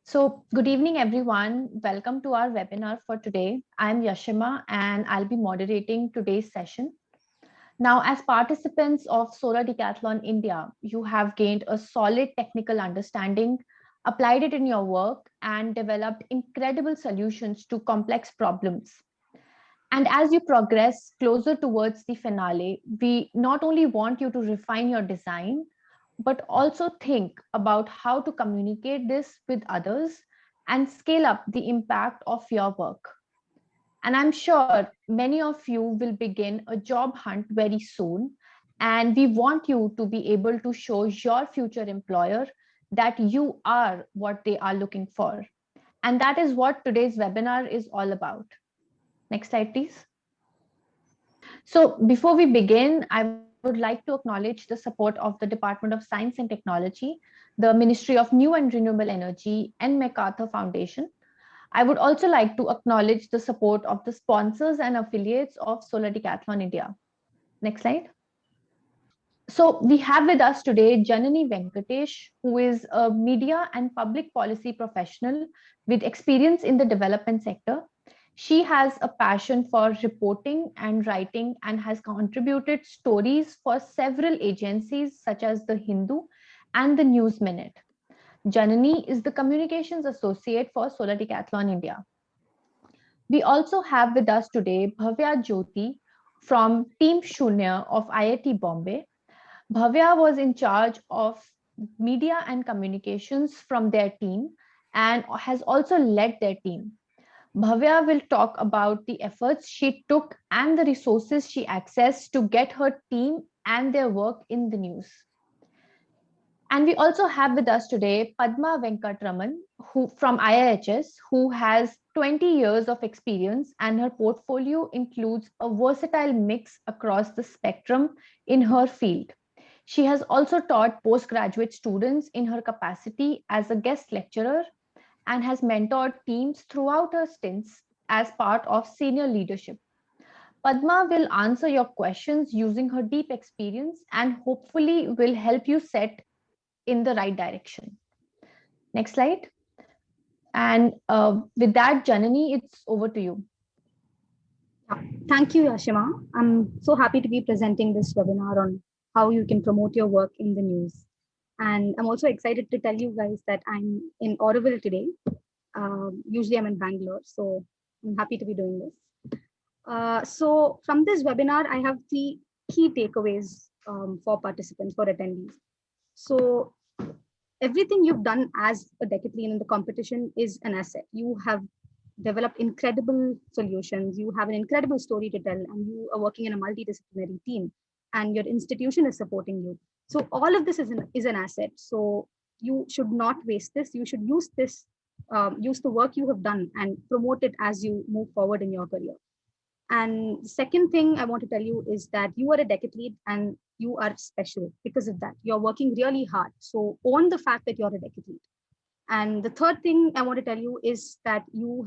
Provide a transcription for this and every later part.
So, good evening, everyone. Welcome to our webinar for today. I'm Yashima and I'll be moderating today's session. Now, as participants of Solar Decathlon India, you have gained a solid technical understanding, applied it in your work, and developed incredible solutions to complex problems. And as you progress closer towards the finale, we not only want you to refine your design, but also think about how to communicate this with others and scale up the impact of your work. And I'm sure many of you will begin a job hunt very soon. And we want you to be able to show your future employer that you are what they are looking for. And that is what today's webinar is all about. Next slide, please. So before we begin, I would like to acknowledge the support of the Department of Science and Technology, the Ministry of New and Renewable Energy, and MacArthur Foundation. I would also like to acknowledge the support of the sponsors and affiliates of Solar Decathlon India. Next slide. So we have with us today Janani Venkatesh, who is a media and public policy professional with experience in the development sector. She has a passion for reporting and writing and has contributed stories for several agencies such as The Hindu and the News Minute. Janani is the communications associate for Solar Decathlon India. We also have with us today Bhavya Jyoti from Team Shunya of IIT Bombay. Bhavya was in charge of media and communications from their team and has also led their team. Bhavya will talk about the efforts she took and the resources she accessed to get her team and their work in the news. And we also have with us today Padma Venkatraman, who from IIHS, who has 20 years of experience, and her portfolio includes a versatile mix across the spectrum in her field. She has also taught postgraduate students in her capacity as a guest lecturer and has mentored teams throughout her stints as part of senior leadership. Padma will answer your questions using her deep experience and hopefully will help you set in the right direction. Next slide. And with that, Janani, it's over to you. Thank you, Yashima. I'm so happy to be presenting this webinar on how you can promote your work in the news. And I'm also excited to tell you guys that I'm in Auroville today. Usually I'm in Bangalore, so I'm happy to be doing this. So from this webinar, I have three key takeaways for participants, for attendees. So everything you've done as a decathlete in the competition is an asset. You have developed incredible solutions. You have an incredible story to tell, and you are working in a multidisciplinary team, and your institution is supporting you. So all of this is an asset. So you should not waste this. You should use this, use the work you have done and promote it as you move forward in your career. And the second thing I want to tell you is that you are a decathlete and you are special because of that. You're working really hard. So own the fact that you're a decathlete. And the third thing I want to tell you is that you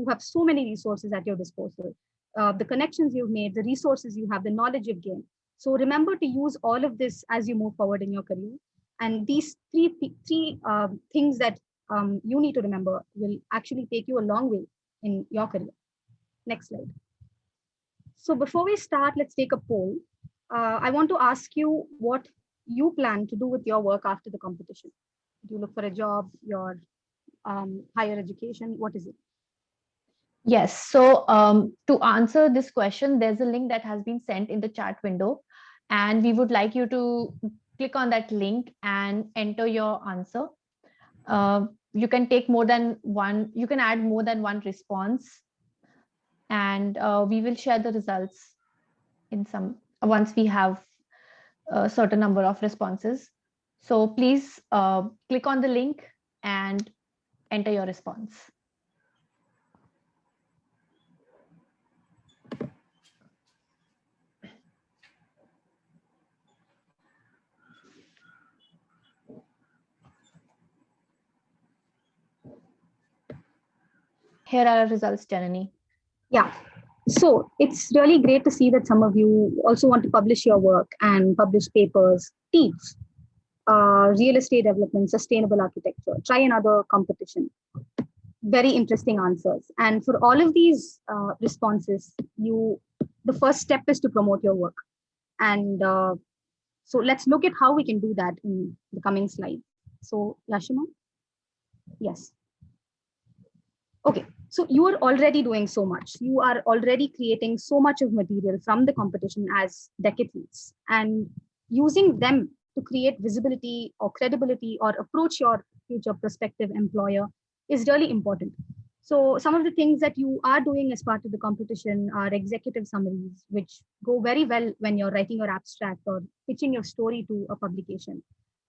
have so many resources at your disposal. The connections you've made, the resources you have, the knowledge you've gained. So remember to use all of this as you move forward in your career. And these three things that you need to remember will actually take you a long way in your career. Next slide. So before we start, let's take a poll. I want to ask you what you plan to do with your work after the competition. Do you look for a job, your higher education? What is it? Yes, so to answer this question, there's a link that has been sent in the chat window, and we would like you to click on that link and enter your answer. You can take more than one, you can add more than one response, and we will share the results in some once we have a certain number of responses. So please click on the link and enter your response. Here are our results, Janani. Yeah. So it's really great to see that some of you also want to publish your work and publish papers, teach. real estate development, sustainable architecture, try another competition. Very interesting answers. And for all of these responses, the first step is to promote your work. And so let's look at how we can do that in the coming slide. So Yashima, yes. Okay, so you are already doing so much. You are already creating so much of material from the competition as decathlons, and using them to create visibility or credibility or approach your future prospective employer is really important. So some of the things that you are doing as part of the competition are executive summaries, which go very well when you're writing your abstract or pitching your story to a publication.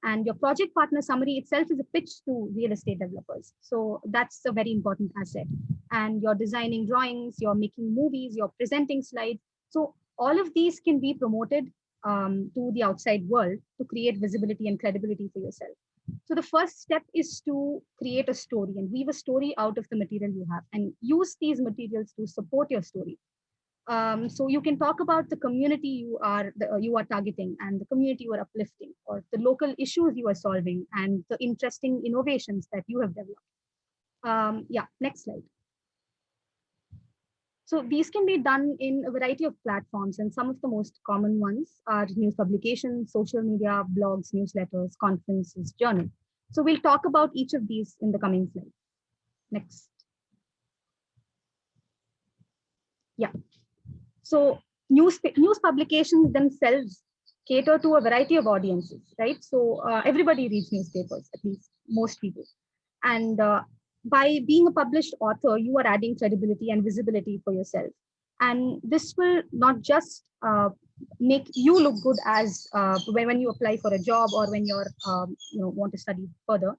And your project partner summary itself is a pitch to real estate developers. So that's a very important asset. And you're designing drawings, you're making movies, you're presenting slides. So all of these can be promoted to the outside world to create visibility and credibility for yourself. So the first step is to create a story and weave a story out of the material you have and use these materials to support your story. So you can talk about the community you are targeting and the community you are uplifting, or the local issues you are solving and the interesting innovations that you have developed. Yeah, next slide. So these can be done in a variety of platforms, and some of the most common ones are news publications, social media, blogs, newsletters, conferences, journals. So we'll talk about each of these in the coming slide. Next. Yeah. So news publications themselves cater to a variety of audiences, right? So everybody reads newspapers, at least most people. And by being a published author, you are adding credibility and visibility for yourself. And this will not just make you look good as when you apply for a job or when you're want to study further.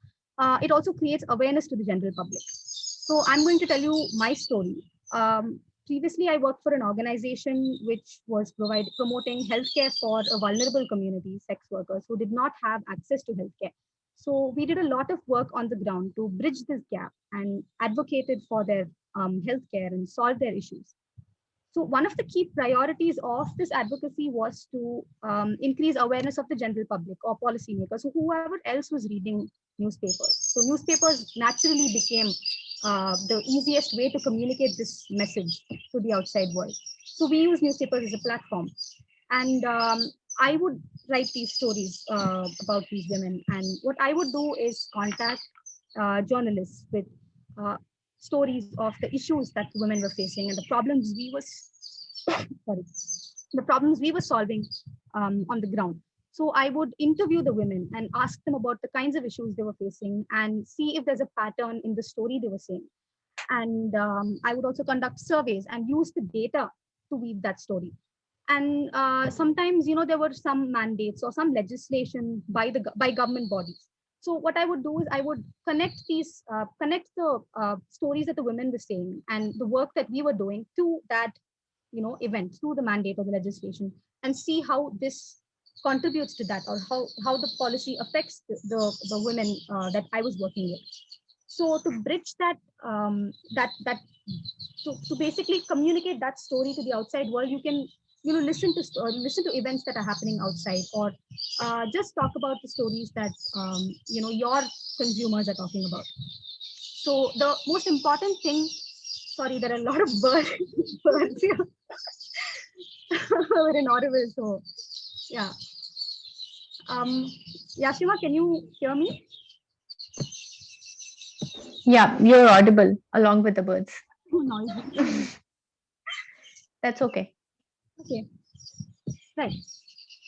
It also creates awareness to the general public. So I'm going to tell you my story. Previously, I worked for an organization which was promoting healthcare for a vulnerable community, sex workers who did not have access to healthcare. So we did a lot of work on the ground to bridge this gap and advocated for their healthcare and solve their issues. So one of the key priorities of this advocacy was to increase awareness of the general public or policymakers, or whoever else was reading newspapers. So newspapers naturally became the easiest way to communicate this message to the outside world. So we use newspapers as a platform. And I would write these stories about these women. And what I would do is contact journalists with stories of the issues that women were facing and the problems we were solving on the ground. So I would interview the women and ask them about the kinds of issues they were facing and see if there's a pattern in the story they were saying. And I would also conduct surveys and use the data to weave that story. And sometimes, there were some mandates or some legislation by government bodies. So what I would do is I would connect the stories that the women were saying and the work that we were doing to that, event, through the mandate or the legislation, and see how this contributes to that, or how the policy affects the women that I was working with. So to bridge that, to basically communicate that story to the outside world, you can listen to events that are happening outside, or just talk about the stories that your consumers are talking about. So the most important thing, sorry, there are a lot of birds here. We're in Audible, so yeah. Yashima, can you hear me? Yeah, you're audible along with the birds. Too noisy. That's okay. Okay. Right.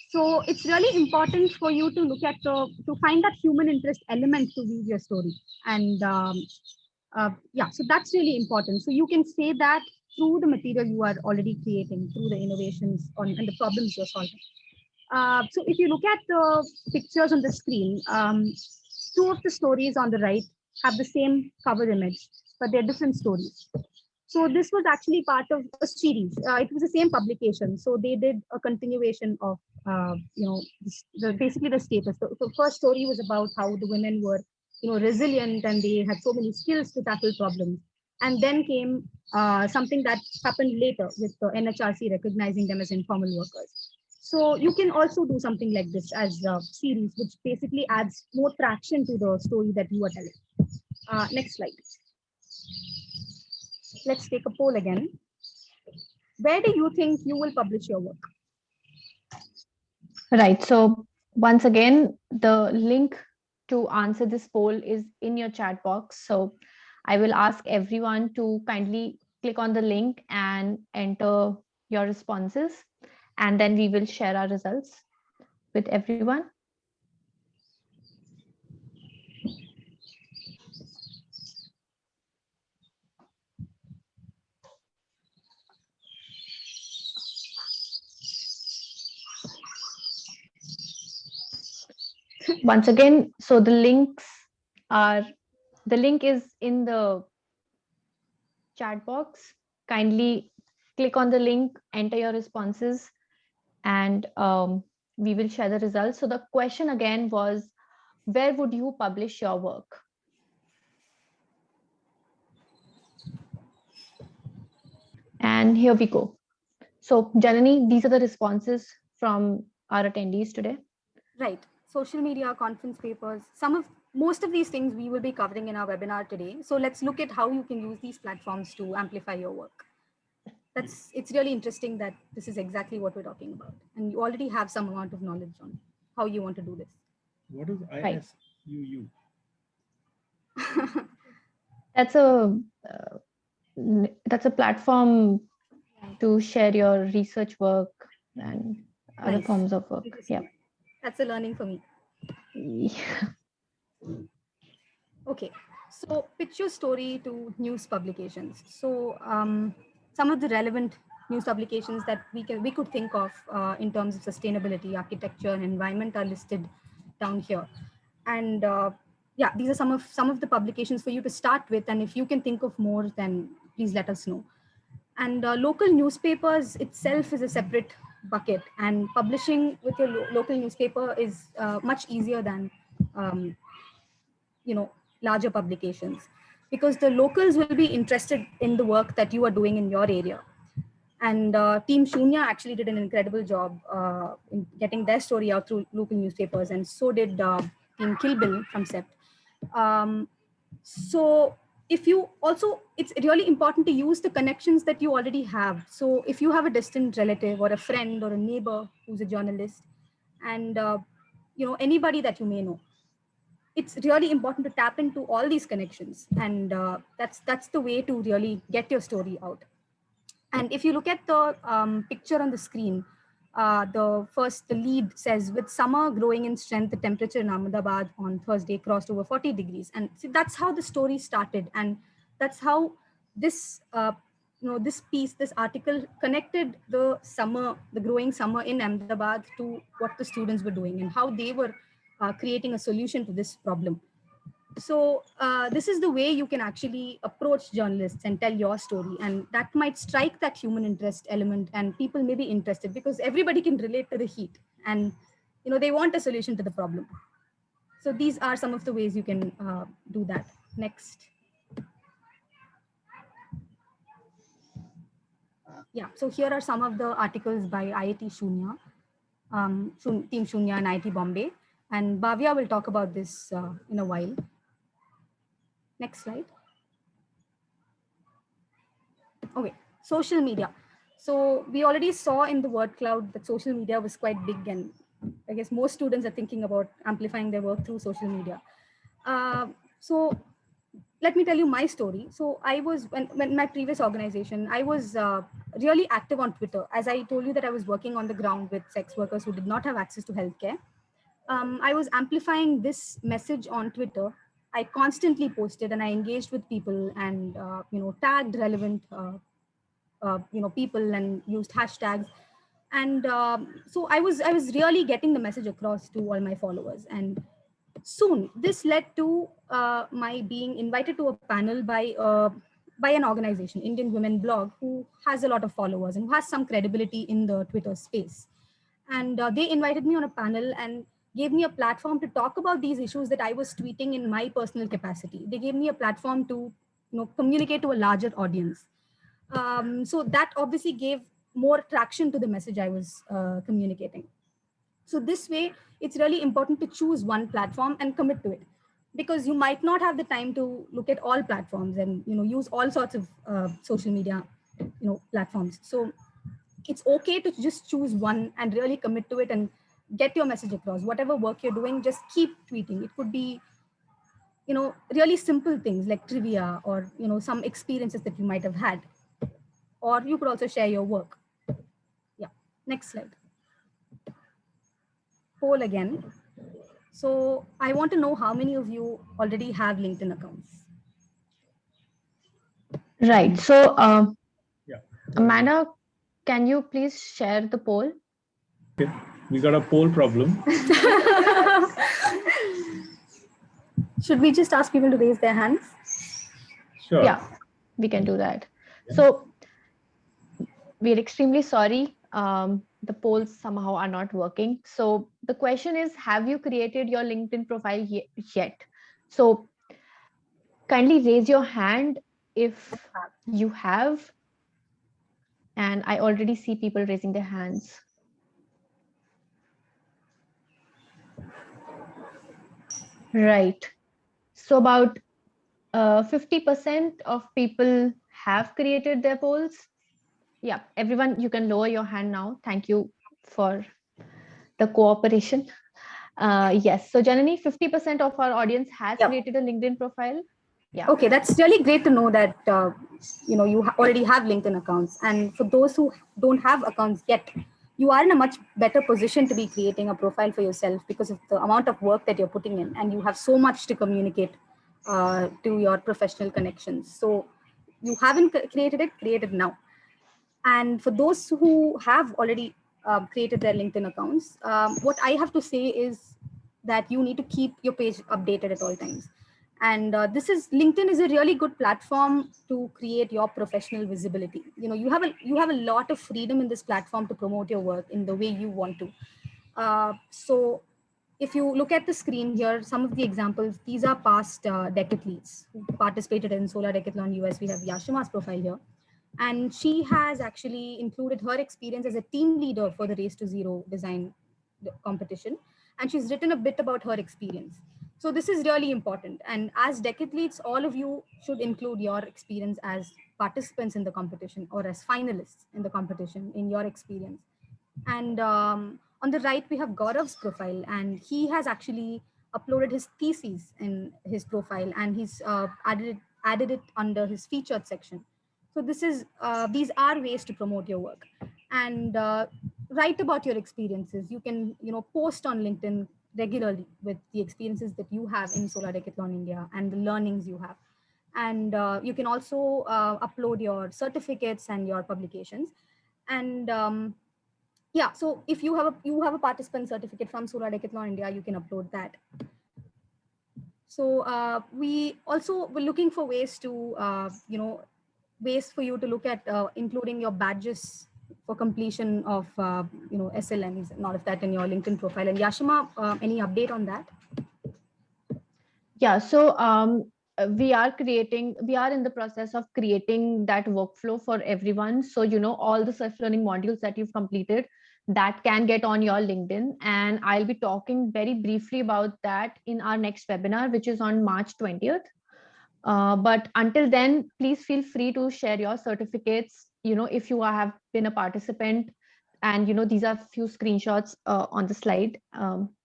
So it's really important for you to look at to find that human interest element to weave your story. And yeah, so that's really important. So you can say that through the material you are already creating, through the innovations and the problems you're solving. So if you look at the pictures on the screen, two of the stories on the right have the same cover image, but they're different stories. So this was actually part of a series. It was the same publication. So they did a continuation of, basically the status. So the first story was about how the women were, resilient and they had so many skills to tackle problems. And then came something that happened later with the NHRC recognizing them as informal workers. So you can also do something like this as a series, which basically adds more traction to the story that you are telling. Next slide. Let's take a poll again. Where do you think you will publish your work? Right. So once again, the link to answer this poll is in your chat box. So I will ask everyone to kindly click on the link and enter your responses, and then we will share our results with everyone. Once again, so are the link is in the chat box. Kindly click on the link, enter your responses, and we will share the results. So the question again was, where would you publish your work? And here we go. So Janani, these are the responses from our attendees today. Right. Social media, conference papers, most of these things we will be covering in our webinar today. So let's look at how you can use these platforms to amplify your work. It's really interesting that this is exactly what we're talking about. And you already have some amount of knowledge on how you want to do this. What is ISUU? That's a platform to share your research work and other Nice. forms of work. Yeah. That's a learning for me. Okay, so pitch your story to news publications. So some of the relevant news publications that we could think of in terms of sustainability, architecture, and environment are listed down here. And yeah, these are some of the publications for you to start with. And if you can think of more, then please let us know. And local newspapers itself is a separate bucket, and publishing with your local newspaper is much easier than larger publications, because the locals will be interested in the work that you are doing in your area. And Team Shunya actually did an incredible job in getting their story out through local newspapers, and so did Team Kilbin from SEPT. So if you also, it's really important to use the connections that you already have. So if you have a distant relative or a friend or a neighbor who's a journalist, and anybody that you may know, it's really important to tap into all these connections, and that's the way to really get your story out. And if you look at the picture on the screen, the lead says, with summer growing in strength, the temperature in Ahmedabad on Thursday crossed over 40 degrees. And see, that's how the story started. And that's how this, this article connected the growing summer in Ahmedabad to what the students were doing and how they were creating a solution to this problem. So this is the way you can actually approach journalists and tell your story, and that might strike that human interest element, and people may be interested because everybody can relate to the heat, and they want a solution to the problem. So these are some of the ways you can do that. Next. Yeah, so here are some of the articles by IIT Shunya, Team Shunya and IIT Bombay, and Bhavya will talk about this in a while. Next slide. Okay, social media. So we already saw in the word cloud that social media was quite big, and I guess most students are thinking about amplifying their work through social media. So let me tell you my story. So I was, when my previous organization, I was really active on Twitter. As I told you that I was working on the ground with sex workers who did not have access to healthcare. I was amplifying this message on Twitter. I constantly posted and I engaged with people, and tagged relevant people and used hashtags. And so I was really getting the message across to all my followers. And soon this led to my being invited to a panel by an organization, Indian Women Blog, who has a lot of followers and who has some credibility in the Twitter space. And they invited me on a panel and gave me a platform to talk about these issues that I was tweeting in my personal capacity. They gave me a platform to communicate to a larger audience. So that obviously gave more traction to the message I was communicating. So this way, it's really important to choose one platform and commit to it, because you might not have the time to look at all platforms and use all sorts of social media platforms. So it's okay to just choose one and really commit to it and get your message across. Whatever work you're doing, just keep tweeting. It could be really simple things like trivia or some experiences that you might have had, or you could also share your work. Yeah, next slide. Poll again. So I want to know how many of you already have LinkedIn accounts. Right. So, Yeah. Amanda, can you please share the poll? Okay. We got a poll problem. Should we just ask people to raise their hands? Sure. Yeah, we can do that. So we're extremely sorry. The polls somehow are not working. So the question is, have you created your LinkedIn profile yet? So kindly raise your hand if you have. And I already see people raising their hands. Right. So about 50% of people have created their polls. Yeah, everyone, you can lower your hand now. Thank you for the cooperation. Yes, so Janani, 50% of our audience has created a LinkedIn profile. Yeah. Okay, that's really great to know that you already have LinkedIn accounts. And for those who don't have accounts yet, you are in a much better position to be creating a profile for yourself because of the amount of work that you're putting in, and you have so much to communicate to your professional connections. So you haven't created it, create it now. And for those who have already created their LinkedIn accounts, what I have to say is that you need to keep your page updated at all times. And LinkedIn is a really good platform to create your professional visibility. You have a lot of freedom in this platform to promote your work in the way you want to. So if you look at the screen here, some of the examples, these are past decathletes who participated in Solar Decathlon US. We have Yashima's profile here. And she has actually included her experience as a team leader for the Race to Zero design competition. And she's written a bit about her experience. So this is really important. And as decathletes, all of you should include your experience as participants in the competition or as finalists in the competition in your experience. And on the right, we have Gaurav's profile, and he has actually uploaded his thesis in his profile, and he's added it under his featured section. So these are ways to promote your work, and write about your experiences. You can post on LinkedIn regularly with the experiences that you have in Solar Decathlon India and the learnings you have. And you can also upload your certificates and your publications. And yeah, so if you have a participant certificate from Solar Decathlon India, you can upload that. So we also were looking for ways to ways for you to look at including your badges for completion of SLMs and all of that in your LinkedIn profile. And Yashima, any update on that? Yeah, so we are in the process of creating that workflow for everyone. So, all the self-learning modules that you've completed, that can get on your LinkedIn. And I'll be talking very briefly about that in our next webinar, which is on March 20th. But until then, please feel free to share your certificates, if you have been a participant. And, these are a few screenshots on the slide.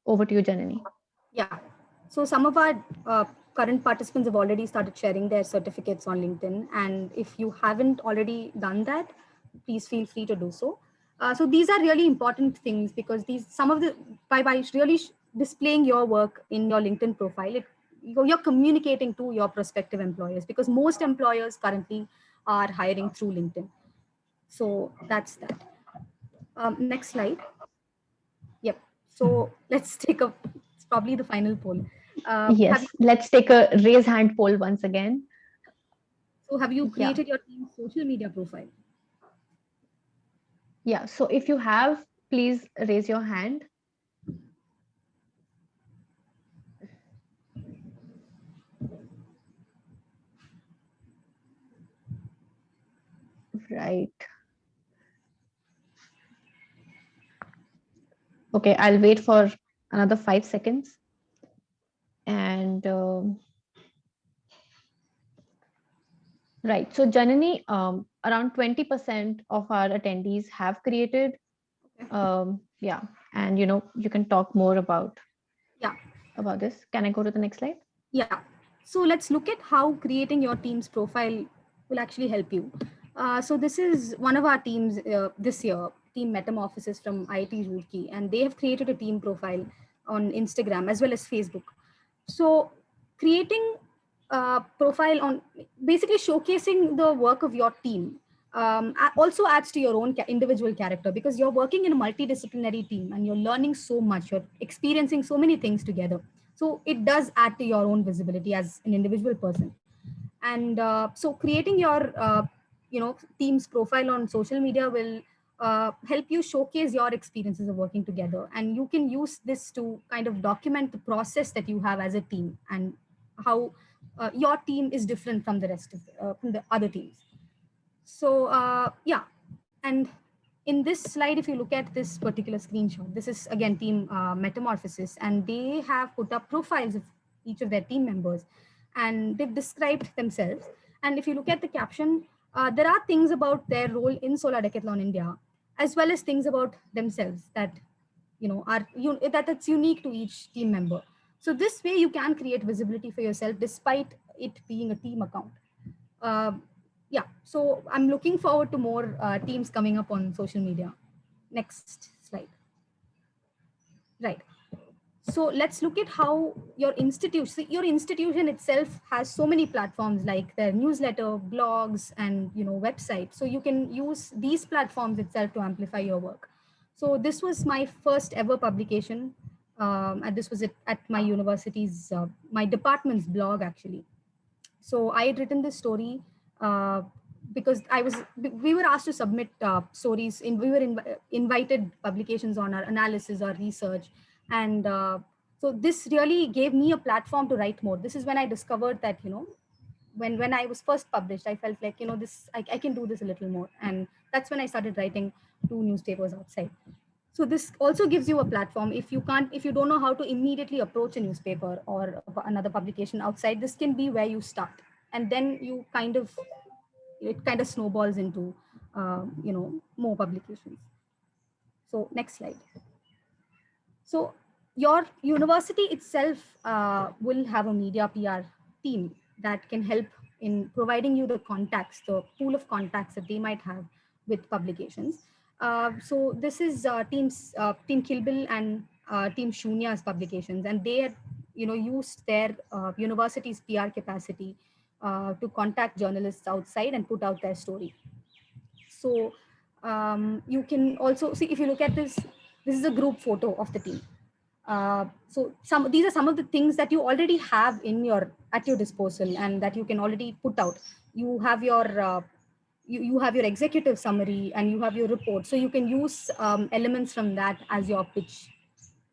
Over to you, Janani. Yeah. So some of our current participants have already started sharing their certificates on LinkedIn. And if you haven't already done that, please feel free to do so. So these are really important things, because by really displaying your work in your LinkedIn profile, you're communicating to your prospective employers, because most employers currently are hiring through LinkedIn. So that's that. Next slide. Yep. So let's take it's probably the final poll. Yes, let's take a raise hand poll once again. So have you created your team's social media profile? Yeah, so if you have, please raise your hand. Right. Okay, I'll wait for another 5 seconds. And right, so Janani, around 20% of our attendees have created. Yeah, and you can talk more about Yeah. this. Can I go to the next slide? Yeah. So let's look at how creating your team's profile will actually help you. So this is one of our teams this year, Team Metamorphosis from IIT Roorkee, and they have created a team profile on Instagram as well as Facebook. So creating a profile on basically showcasing the work of your team also adds to your own individual character, because you're working in a multidisciplinary team and you're learning so much, you're experiencing so many things together. So it does add to your own visibility as an individual person. And so creating your team's profile on social media will help you showcase your experiences of working together, and you can use this to kind of document the process that you have as a team and how your team is different from the rest of from the other teams. So yeah, and in this slide, if you look at this particular screenshot, this is again Team Metamorphosis, and they have put up profiles of each of their team members, and they've described themselves. And if you look at the caption, there are things about their role in Solar Decathlon India, as well as things about themselves that that's unique to each team member. So this way, you can create visibility for yourself despite it being a team account. Uh, yeah, so I'm looking forward to more teams coming up on social media. Next slide. Right. So let's look at how your institution itself has so many platforms like their newsletter, blogs, and website. So you can use these platforms itself to amplify your work. So this was my first ever publication, and this was at my university's, my department's blog actually. So I had written this story uh, because we were asked to submit stories. We were invited publications on our analysis or research, and so this really gave me a platform to write more. This is when I discovered that when I was first published, I felt like I can do this a little more, and that's when I started writing 2 newspapers outside. So this also gives you a platform. If you don't know how to immediately approach a newspaper or another publication outside, this can be where you start, and then it kind of snowballs into more publications. So next slide. So your university itself will have a media PR team that can help in providing you the contacts, the pool of contacts that they might have with publications. So this is Team Kilbil and Team Shunya's publications, and they had used their university's PR capacity to contact journalists outside and put out their story. So you can also see, if you look at this is a group photo of the team. So these are some of the things that you already have at your disposal and that you can already put out. You have your you have your executive summary and you have your report, so you can use elements from that as your pitch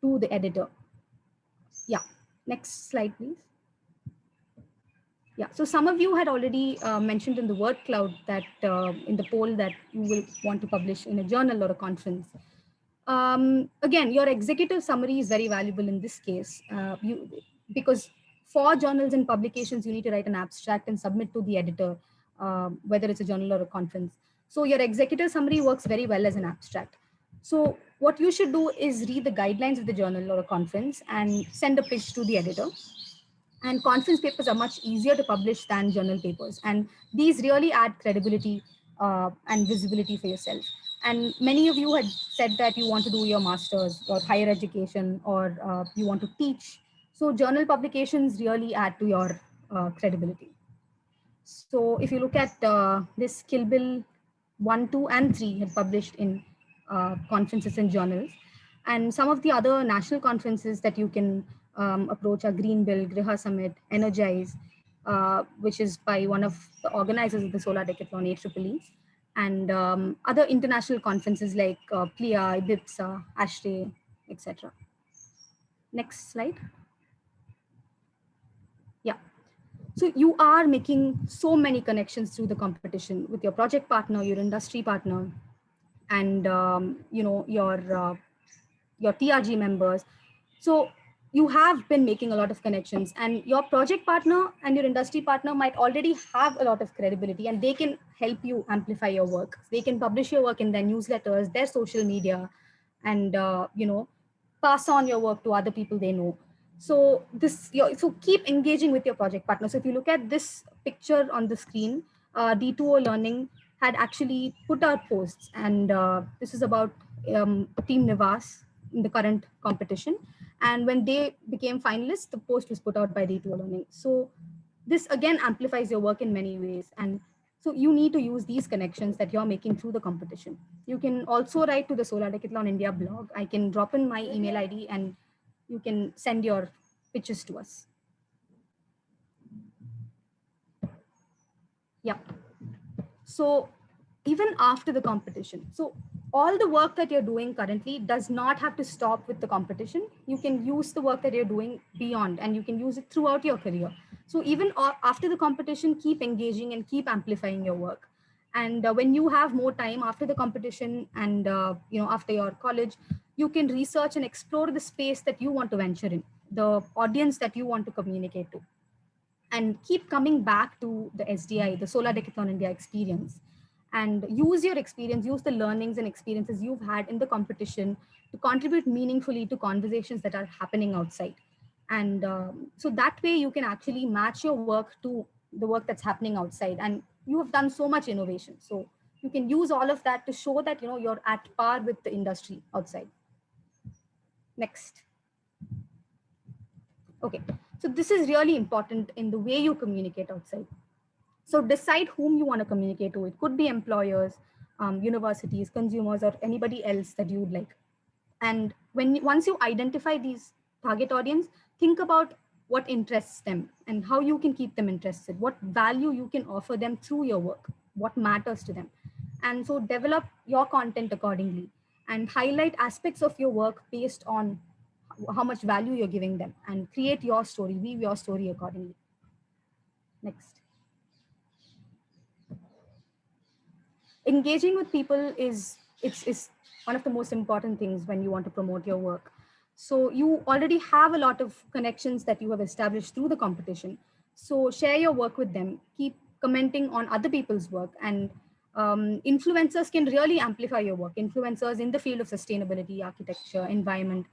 to the editor. Yeah, next slide please. Yeah, so some of you had already mentioned in the word cloud that in the poll that you will want to publish in a journal or a conference. Again, your executive summary is very valuable in this case, because for journals and publications, you need to write an abstract and submit to the editor, whether it's a journal or a conference. So your executive summary works very well as an abstract. So what you should do is read the guidelines of the journal or a conference and send a pitch to the editor. And conference papers are much easier to publish than journal papers. And these really add credibility and visibility for yourself. And many of you had said that you want to do your master's or higher education, or you want to teach. So journal publications really add to your credibility. So if you look at this, Kilbil 1, 2, and 3 had published in conferences and journals. And some of the other national conferences that you can approach are Greenbill, Griha Summit, Energize, which is by one of the organizers of the Solar Decathlon, AEEE, and other international conferences like PLIA, IBIPSA, ASHRAE, etc. Next slide. Yeah. So you are making so many connections through the competition with your project partner, your industry partner, and your TRG members. So you have been making a lot of connections, and your project partner and your industry partner might already have a lot of credibility, and they can help you amplify your work. They can publish your work in their newsletters, their social media, and pass on your work to other people they know. So so keep engaging with your project partner. So if you look at this picture on the screen, D2O Learning had actually put out posts, and this is about Team Nivas in the current competition. And when they became finalists, the post was put out by D2O Learning. So this again amplifies your work in many ways. And so you need to use these connections that you're making through the competition. You can also write to the Solar Decathlon India blog. I can drop in my email ID and you can send your pitches to us. Yeah. So even after the competition, so all the work that you're doing currently does not have to stop with the competition. You can use the work that you're doing beyond, and you can use it throughout your career. So even after the competition, keep engaging and keep amplifying your work. And when you have more time after the competition and after your college, you can research and explore the space that you want to venture in, the audience that you want to communicate to, and keep coming back to the SDI, the Solar Decathlon India experience, and use your experience, use the learnings and experiences you've had in the competition to contribute meaningfully to conversations that are happening outside. And so that way you can actually match your work to the work that's happening outside. And you have done so much innovation. So you can use all of that to show that you're at par with the industry outside. Next. Okay, so this is really important in the way you communicate outside. So decide whom you want to communicate to. It could be employers, universities, consumers, or anybody else that you would like. And once you identify these target audience, think about what interests them and how you can keep them interested, what value you can offer them through your work, what matters to them. And so develop your content accordingly and highlight aspects of your work based on how much value you're giving them, and create your story, weave your story accordingly. Next. Engaging with people is one of the most important things when you want to promote your work. So you already have a lot of connections that you have established through the competition. So share your work with them, keep commenting on other people's work, and influencers can really amplify your work. Influencers in the field of sustainability, architecture, environment,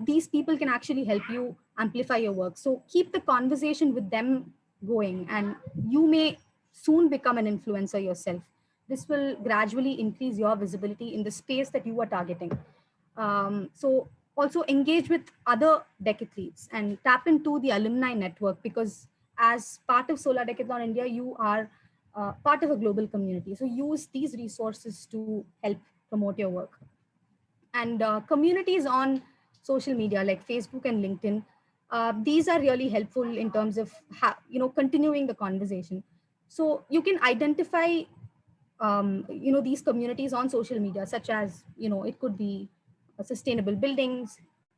these people can actually help you amplify your work. So keep the conversation with them going, and you may soon become an influencer yourself. This will gradually increase your visibility in the space that you are targeting. So also engage with other decathletes and tap into the alumni network, because as part of Solar Decathlon India, you are part of a global community. So use these resources to help promote your work. And communities on social media like Facebook and LinkedIn, these are really helpful in terms of continuing the conversation. So you can identify these communities on social media, such as it could be sustainable buildings,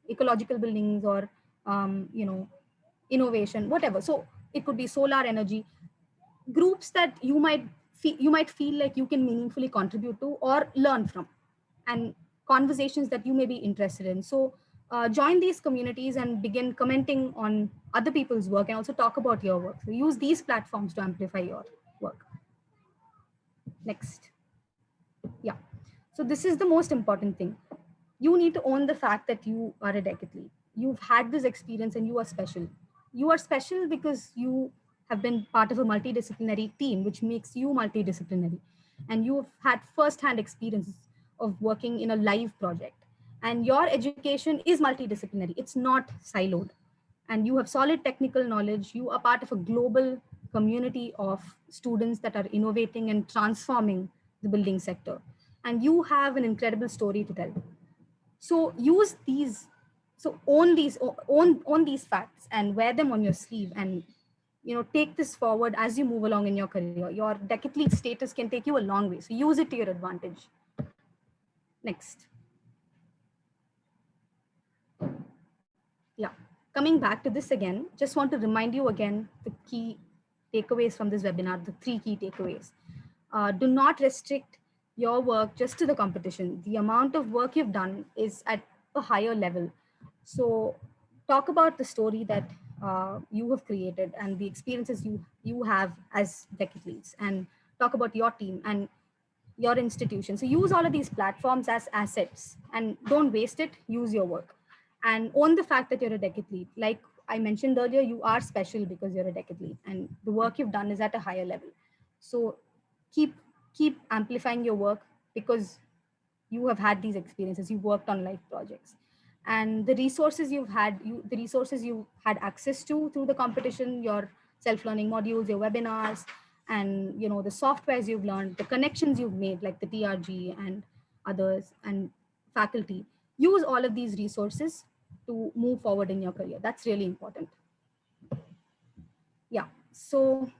ecological buildings, or innovation, whatever. So it could be solar energy groups that you might feel like you can meaningfully contribute to or learn from, and conversations that you may be interested in. So join these communities and begin commenting on other people's work, and also talk about your work. So use these platforms to amplify your work. Next. Yeah. So this is the most important thing. You need to own the fact that you are a decathlete. You've had this experience and you are special. You are special because you have been part of a multidisciplinary team, which makes you multidisciplinary. And you've had firsthand experience of working in a live project. And your education is multidisciplinary. It's not siloed. And you have solid technical knowledge. You are part of a global community of students that are innovating and transforming the building sector. And you have an incredible story to tell. So use these, so own these facts and wear them on your sleeve, and take this forward as you move along in your career. Your decathlete status can take you a long way. So use it to your advantage. Next. Yeah. Coming back to this again, just want to remind you again the key takeaways from this webinar, the 3 key takeaways. Do not restrict your work just to the competition. The amount of work you've done is at a higher level. So talk about the story that you have created and the experiences you have as decade leads, and talk about your team and your institution. So use all of these platforms as assets and don't waste it. Use your work and own the fact that you're a decade lead. Like I mentioned earlier, you are special because you're a decade lead and the work you've done is at a higher level. So keep amplifying your work because you have had these experiences. You worked on life projects, and the resources the resources you had access to through the competition, your self-learning modules, your webinars, and the softwares you've learned, the connections you've made like the TRG and others and faculty. Use all of these resources to move forward in your career. That's really important. Yeah. So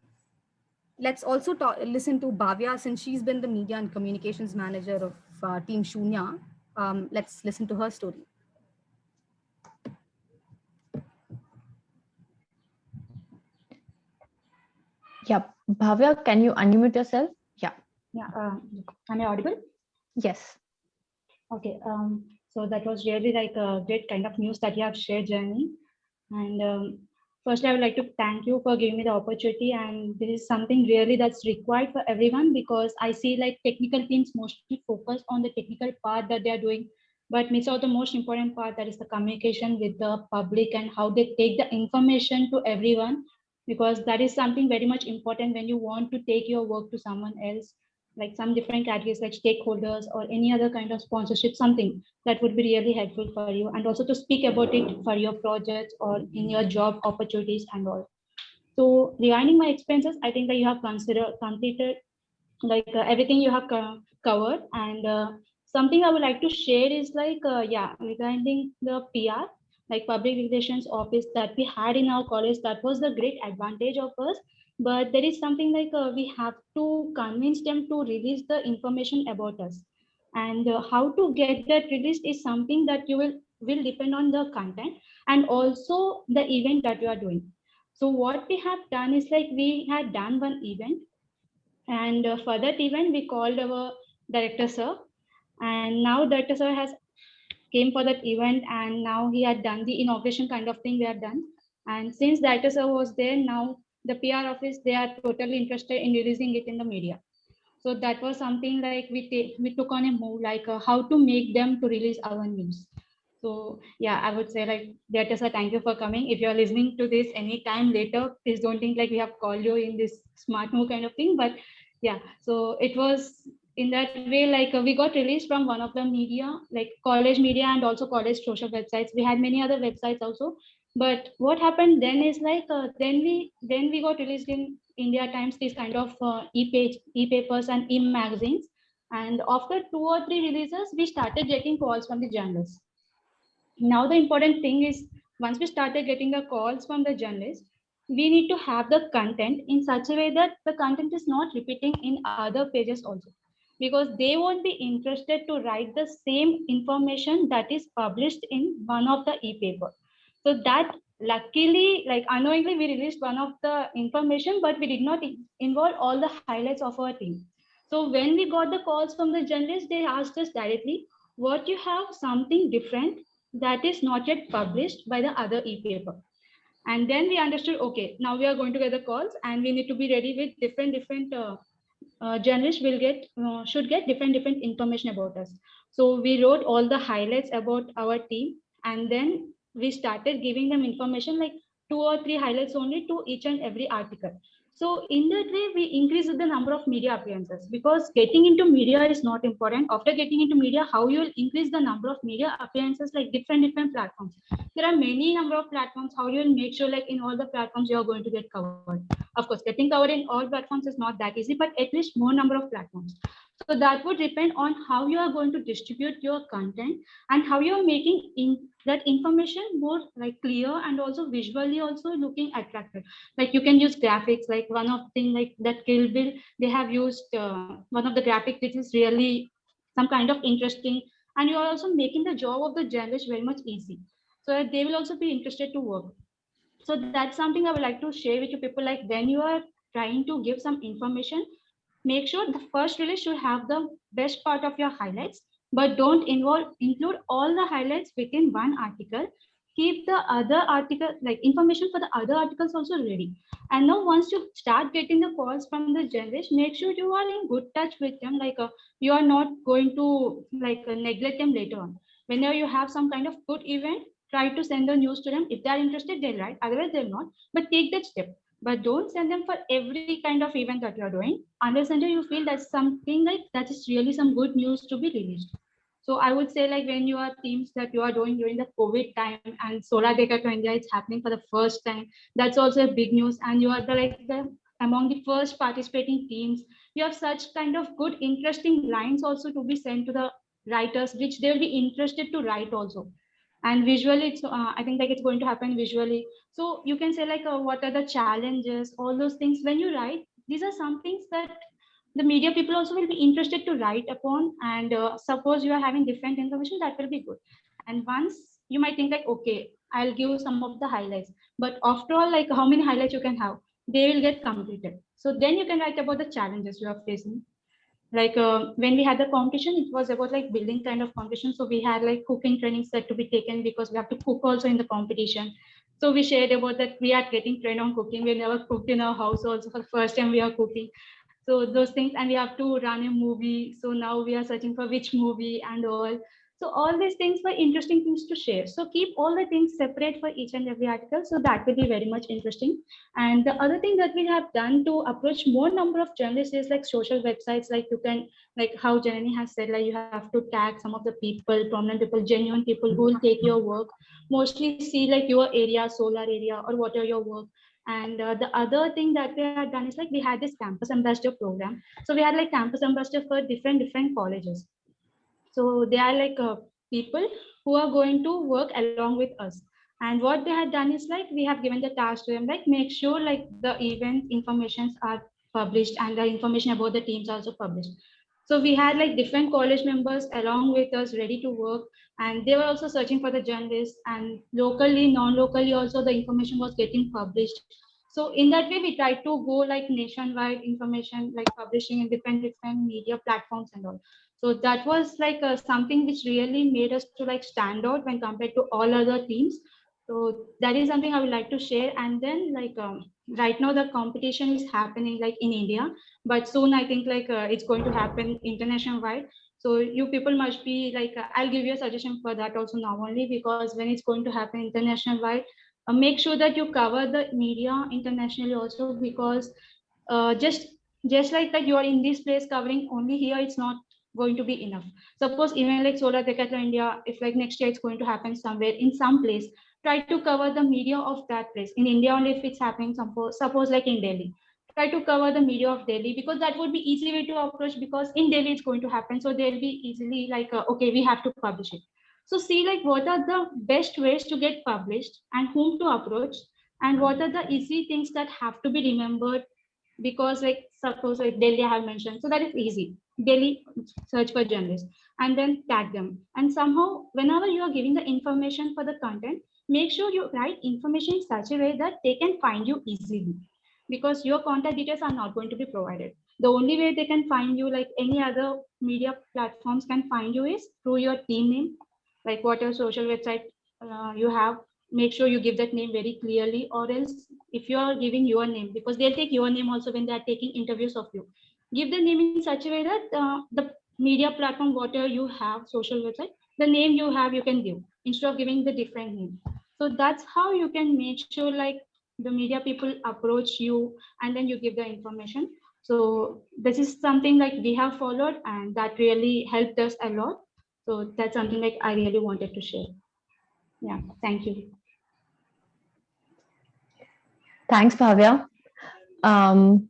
let's also listen to Bhavya, since she's been the media and communications manager of Team Shunya. Let's listen to her story. Yep. Bhavya, can you unmute yourself? Yeah. Yeah. Am I audible? Yes. Okay. So that was really like a great kind of news that you have shared, Jenny. And firstly, I would like to thank you for giving me the opportunity. And this is something really that's required for everyone, because I see like technical teams mostly focus on the technical part that they are doing, but miss out the most important part, that is the communication with the public and how they take the information to everyone, because that is something very much important when you want to take your work to someone else, like some different categories like stakeholders or any other kind of sponsorship, something that would be really helpful for you, and also to speak about it for your projects or in your job opportunities and all. So regarding my expenses, I think that you have completed like everything you have covered. And something I would like to share is like, yeah, regarding the PR, like public relations office that we had in our college, that was the great advantage of us. But there is something like we have to convince them to release the information about us. And how to get that released is something that you will depend on the content and also the event that you are doing. So what we have done is like we had done one event, and for that event, we called our director sir. And now director sir has came for that event, and now he had done the inauguration kind of thing we had done. And since director sir was there, now the PR office, they are totally interested in releasing it in the media. So that was something like we took on a move, like how to make them to release our news. So yeah, I would say like, director sir, thank you for coming. If you're listening to this anytime later, please don't think like we have called you in this smart move kind of thing. But yeah, so it was in that way, like we got released from one of the media, like college media and also college social websites. We had many other websites also. But what happened then is like, then we got released in India Times, these kind of e-papers and e-magazines. And after 2 or 3 releases, we started getting calls from the journalists. Now the important thing is, once we started getting the calls from the journalists, we need to have the content in such a way that the content is not repeating in other pages also, because they won't be interested to write the same information that is published in one of the e-paper. So that luckily, like unknowingly, we released one of the information, but we did not involve all the highlights of our team. So when we got the calls from the journalists, they asked us directly, what you have something different that is not yet published by the other e-paper. And then we understood, okay, now we are going to get the calls and we need to be ready with different journalists will get should get different information about us. So we wrote all the highlights about our team, and then we started giving them information like 2 or 3 highlights only to each and every article. So in that way, we increased the number of media appearances, because getting into media is not important. After getting into media, how you will increase the number of media appearances, like different platforms. There are many number of platforms. How you will make sure like in all the platforms you are going to get covered. Of course, getting covered in all platforms is not that easy, but at least more number of platforms. So that would depend on how you are going to distribute your content and how you are making that information more like clear and also visually also looking attractive. Like you can use graphics, like one of thing like that Kill Bill, they have used one of the graphics which is really some kind of interesting, and you are also making the job of the journalist very much easy, so that they will also be interested to work. So that's something I would like to share with you people, like when you are trying to give some information, make sure the first release should have the best part of your highlights, but don't include all the highlights within one article. Keep the other article, like information for the other articles also ready. And now once you start getting the calls from the journalists, make sure you are in good touch with them. You are not going to neglect them later on. Whenever you have some kind of good event, try to send the news to them. If they are interested, they'll write. Otherwise, they'll not. But take that step. But don't send them for every kind of event that you are doing, unless until you feel that's something like that is really some good news to be released. So I would say, like, when you are teams that you are doing during the COVID time and Solar Decathlon India, it's happening for the first time. That's also a big news. And you are the among the first participating teams. You have such kind of good, interesting lines also to be sent to the writers, which they will be interested to write also. And visually, it's I think like it's going to happen visually. So you can say like, what are the challenges, all those things when you write. These are some things that the media people also will be interested to write upon. And suppose you are having different information, that will be good. And once you might think like, okay, I'll give some of the highlights, but after all, like how many highlights you can have, they will get completed. So then you can write about the challenges you are facing. When we had the competition, it was about like building kind of competition. So we had like cooking trainings that to be taken, because we have to cook also in the competition. So we shared about that we are getting trained on cooking. We never cooked in our house also, for the first time we are cooking. So those things, and we have to run a movie. So now we are searching for which movie and all. So all these things were interesting things to share. So keep all the things separate for each and every article. So that will be very much interesting. And the other thing that we have done to approach more number of journalists is like social websites. Like you can, like how Janani has said, like you have to tag some of the people, prominent people, genuine people who will take your work, mostly see like your area, solar area, or whatever your work. And the other thing that we had done is like we had this campus ambassador program. So we had like campus ambassador for different colleges. So they are like people who are going to work along with us. And what they had done is like we have given the task to them, like make sure like the event informations are published and the information about the teams are also published. So we had like different college members along with us ready to work, and they were also searching for the journalists, and locally, non-locally also the information was getting published. So in that way, we tried to go like nationwide information, like publishing in different media platforms and all. So that was like something which really made us to like stand out when compared to all other teams. So that is something I would like to share. And then right now the competition is happening like in India, but soon I think like it's going to happen international wide. So you people must be like, I'll give you a suggestion for that also now only, because when it's going to happen international wide, make sure that you cover the media internationally also, because just like that you are in this place covering only here, it's not going to be enough. Suppose even like Solar Decathlon India, if like next year it's going to happen somewhere in some place, try to cover the media of that place. In India only, if it's happening, suppose like in Delhi, try to cover the media of Delhi, because that would be easy way to approach, because in Delhi it's going to happen. So they'll be easily like, okay, we have to publish it. So see like what are the best ways to get published and whom to approach, and what are the easy things that have to be remembered, because like suppose like Delhi I have mentioned, so that is easy. Delhi, search for journalists and then tag them. And somehow whenever you are giving the information for the content, make sure you write information in such a way that they can find you easily, because your contact details are not going to be provided. The only way they can find you, like any other media platforms can find you, is through your team name, like what your social website you have. Make sure you give that name very clearly, or else if you are giving your name, because they'll take your name also when they are taking interviews of you, give the name in such a way that the media platform, whatever you have, social website, the name you have you can give, instead of giving the different name. So that's how you can make sure like the media people approach you, and then you give the information. So this is something like we have followed, and that really helped us a lot. So that's something like I really wanted to share. Yeah, thank you. Thanks, Bhavya.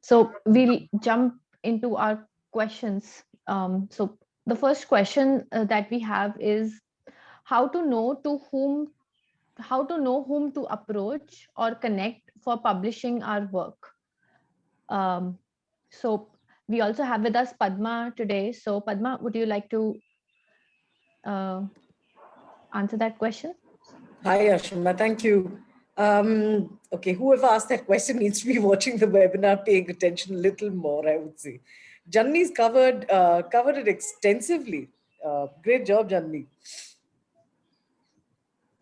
So we'll jump into our questions. So the first question that we have is how to know whom to approach or connect for publishing our work. So we also have with us Padma today. So Padma, would you like to answer that question? Hi, Ashima. Thank you. Okay, whoever asked that question needs to be watching the webinar, paying attention a little more, I would say. Janani's covered it extensively. Great job, Janvi.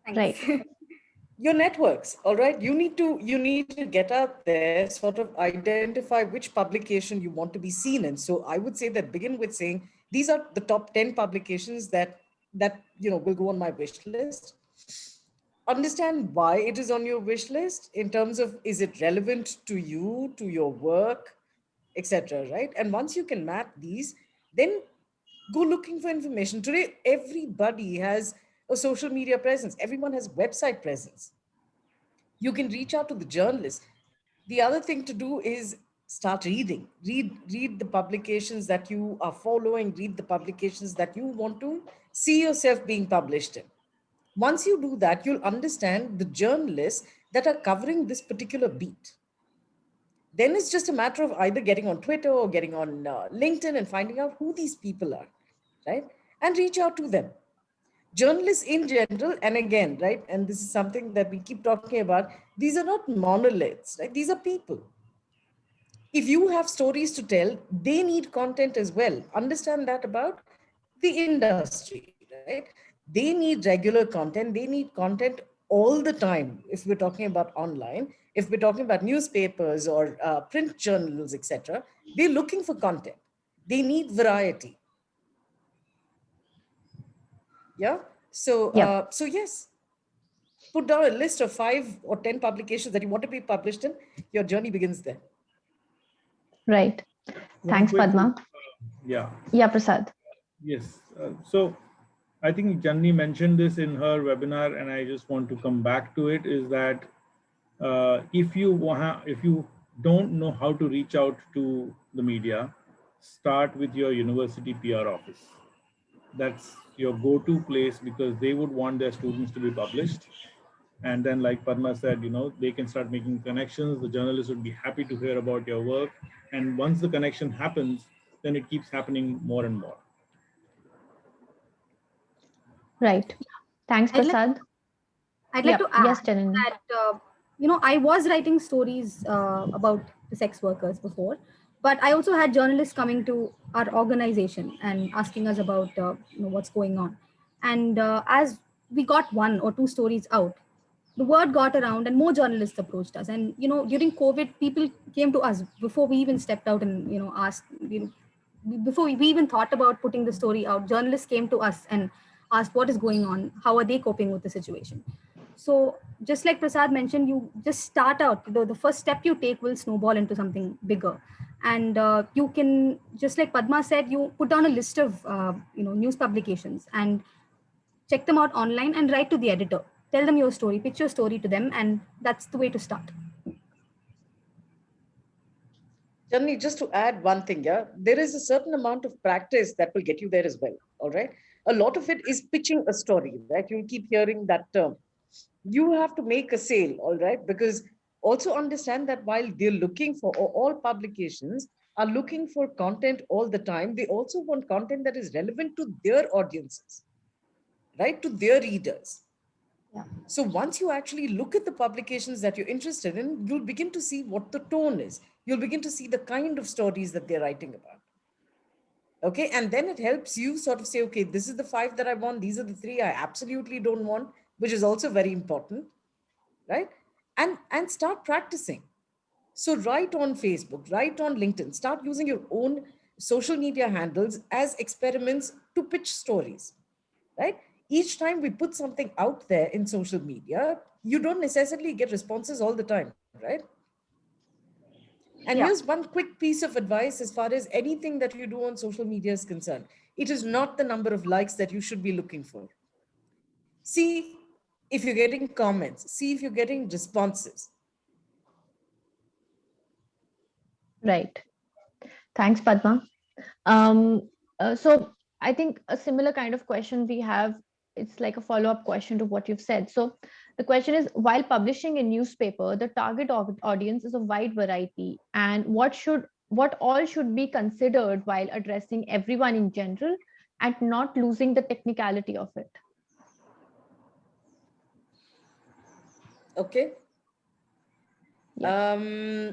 Thanks. Right. Your networks, all right? You need to get out there, sort of identify which publication you want to be seen in. So I would say that begin with saying, these are the top 10 publications that will go on my wish list. Understand why it is on your wish list in terms of, is it relevant to you, to your work, etc., right? And once you can map these, then go looking for information. Today, everybody has a social media presence. Everyone has website presence. You can reach out to the journalists. The other thing to do is start reading. Read the publications that you are following, read the publications that you want to see yourself being published in. Once you do that, you'll understand the journalists that are covering this particular beat. Then it's just a matter of either getting on Twitter or getting on LinkedIn and finding out who these people are, right? And reach out to them. Journalists in general, and again, right, and this is something that we keep talking about, these are not monoliths, right? These are people. If you have stories to tell, they need content as well. Understand that about the industry, right? They need regular content. They need content all the time. If we're talking about online, if we're talking about newspapers or print journals, etc., they're looking for content. They need variety. Yeah. So, Yep. so yes, put down a list of 5 or 10 publications that you want to be published in. Your journey begins there. Right. One Thanks, quick- Padma. Yeah. Yeah, Prasad. Yes. So I think Janni mentioned this in her webinar, and I just want to come back to it, is that if you don't know how to reach out to the media, start with your university PR office. That's your go-to place, because they would want their students to be published. And then, like Padma said, they can start making connections. The journalists would be happy to hear about your work. And once the connection happens, then it keeps happening more and more. Right. Thanks, I'd like- Prasad. I'd like to add Yes, Janani. that, I was writing stories about the sex workers before, but I also had journalists coming to our organization and asking us about what's going on. And as we got 1 or 2 stories out, the word got around and more journalists approached us. And, during COVID, people came to us before we even stepped out and, asked, before we even thought about putting the story out, journalists came to us and asked what is going on, how are they coping with the situation. So just like Prasad mentioned, you just start out, the first step you take will snowball into something bigger. And you can, just like Padma said, you put down a list of news publications and check them out online and write to the editor. Tell them your story, pitch your story to them, and that's the way to start. Janni, just to add one thing, yeah, there is a certain amount of practice that will get you there as well, all right? A lot of it is pitching a story, right? You'll keep hearing that term. You have to make a sale, all right? Because also understand that while they're looking for, or all publications are looking for content all the time, they also want content that is relevant to their audiences, right? To their readers. Yeah. So once you actually look at the publications that you're interested in, you'll begin to see what the tone is. You'll begin to see the kind of stories that they're writing about. Okay, and then it helps you sort of say, okay, this is the 5 that I want. These are the 3 I absolutely don't want, which is also very important, right? And start practicing. So write on Facebook, write on LinkedIn, start using your own social media handles as experiments to pitch stories, right? Each time we put something out there in social media, you don't necessarily get responses all the time, right? And here's one quick piece of advice as far as anything that you do on social media is concerned. It is not the number of likes that you should be looking for. See if you're getting comments, see if you're getting responses. Right. Thanks, Padma. So I think a similar kind of question we have, it's like a follow-up question to what you've said. So the question is, while publishing a newspaper, the target audience is a wide variety, and what all should be considered while addressing everyone in general and not losing the technicality of it? Okay. Yeah.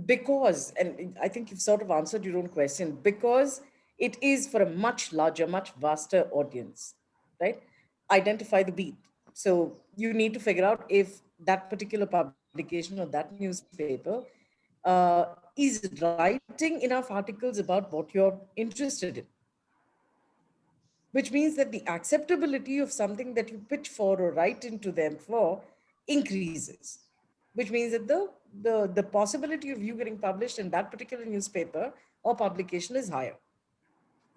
Because, and I think you've sort of answered your own question, because It is for a much larger, much vaster audience, right? Identify the beat. So you need to figure out if that particular publication or that newspaper is writing enough articles about what you're interested in, which means that the acceptability of something that you pitch for or write into them for increases, which means that the possibility of you getting published in that particular newspaper or publication is higher.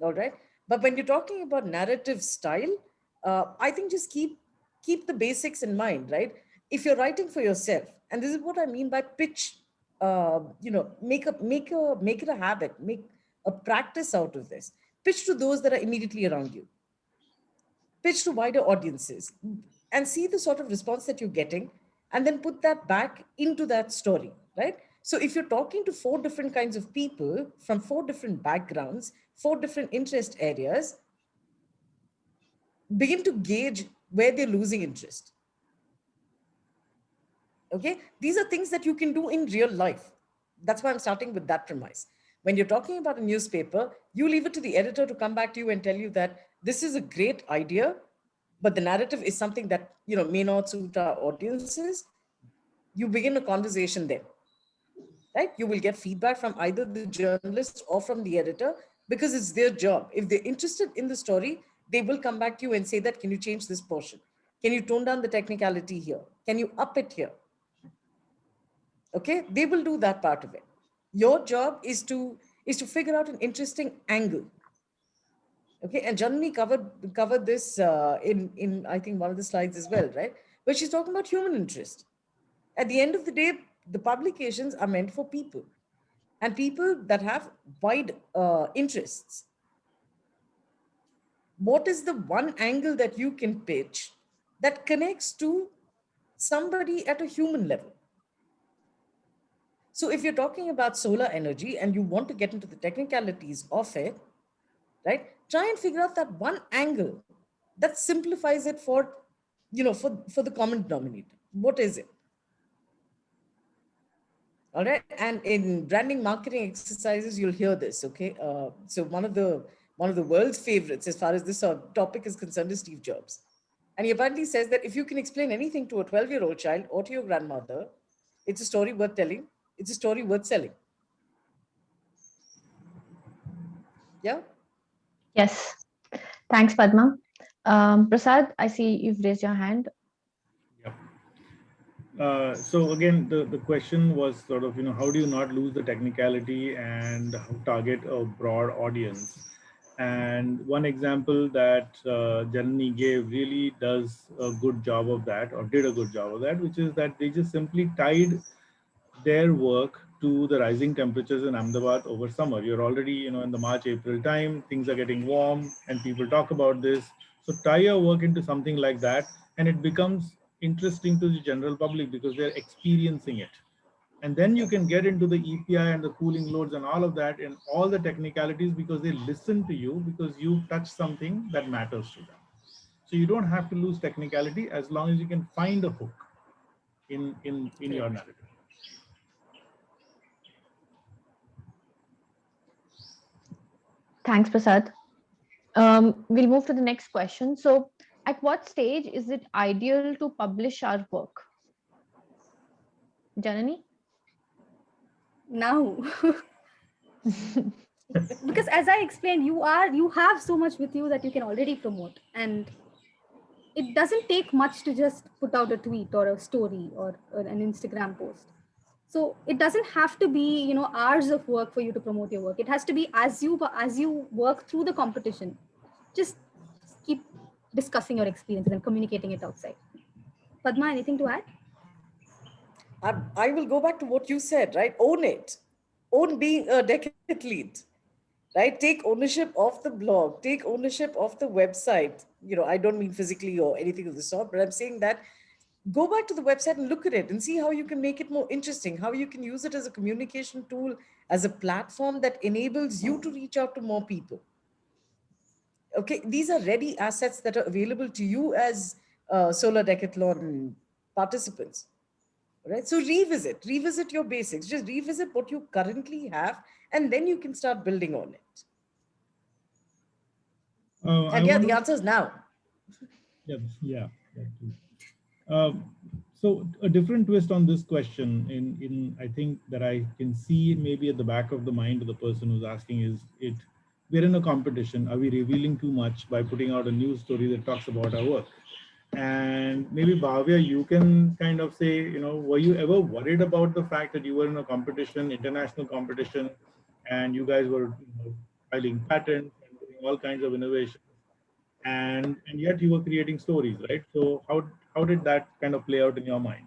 All right. But when you're talking about narrative style, I think just keep the basics in mind, right? If you're writing for yourself, and this is what I mean by pitch, make it a habit, make a practice out of this. Pitch to those that are immediately around you, pitch to wider audiences, and see the sort of response that you're getting, and then put that back into that story, right? So if you're talking to 4 different kinds of people from 4 different backgrounds, 4 different interest areas, begin to gauge where they're losing interest. Okay, these are things that you can do in real life. That's why I'm starting with that premise. When you're talking about a newspaper, you leave it to the editor to come back to you and tell you that this is a great idea, but the narrative is something that may not suit our audiences. You begin a conversation there, right? You will get feedback from either the journalist or from the editor, because it's their job. If they're interested in the story, they will come back to you and say that, can you change this portion? Can you tone down the technicality here? Can you up it here? Okay, they will do that part of it. Your job is to figure out an interesting angle. Okay, and Janani covered this in I think one of the slides as well, right? Where she's talking about human interest. At the end of the day, the publications are meant for people, and people that have wide interests. What is the one angle that you can pitch that connects to somebody at a human level? So if you're talking about solar energy and you want to get into the technicalities of it, right? Try and figure out that one angle that simplifies it for the common denominator. What is it? All right. And in branding marketing exercises, you'll hear this. Okay. So one of the world's favorites as far as this topic is concerned is Steve Jobs. And he apparently says that if you can explain anything to a 12-year-old child or to your grandmother, it's a story worth telling. It's a story worth selling. Yeah. Yes. Thanks, Padma. Prasad, I see you've raised your hand. So again, the question was sort of, how do you not lose the technicality and target a broad audience? And one example that Janani gave really does a good job of that, or did a good job of that, which is that they just simply tied their work to the rising temperatures in Ahmedabad over summer. You're already, in the March-April time, things are getting warm and people talk about this. So tie your work into something like that, and it becomes interesting to the general public because they're experiencing it. And then you can get into the EPI and the cooling loads and all of that and all the technicalities, because they listen to you because you've touched something that matters to them. So you don't have to lose technicality as long as you can find a hook in your narrative. Thanks, Prasad. We'll move to the next question. So, at what stage is it ideal to publish our work? Janani? Now. Because as I explained, you have so much with you that you can already promote, and it doesn't take much to just put out a tweet or a story or an Instagram post. So it doesn't have to be hours of work for you to promote your work. It has to be as you work through the competition, just keep discussing your experiences and communicating it outside. Padma, anything to add? I will go back to what you said, right? Own it. Own being a decathlete, right? Take ownership of the blog, take ownership of the website. I don't mean physically or anything of the sort, but I'm saying that go back to the website and look at it and see how you can make it more interesting, how you can use it as a communication tool, as a platform that enables you to reach out to more people. Okay, these are ready assets that are available to you as Solar Decathlon participants. Right? So revisit your basics, just revisit what you currently have, and then you can start building on it. I And yeah, want the to, answer is now. yeah. That too. So a different twist on this question in I think that I can see maybe at the back of the mind of the person who's asking is we're in a competition. Are we revealing too much by putting out a news story that talks about our work? And maybe Bhavya, you can kind of say, were you ever worried about the fact that you were in a competition, international competition, and you guys were filing patents and doing all kinds of innovation, and yet you were creating stories, right? So how did that kind of play out in your mind?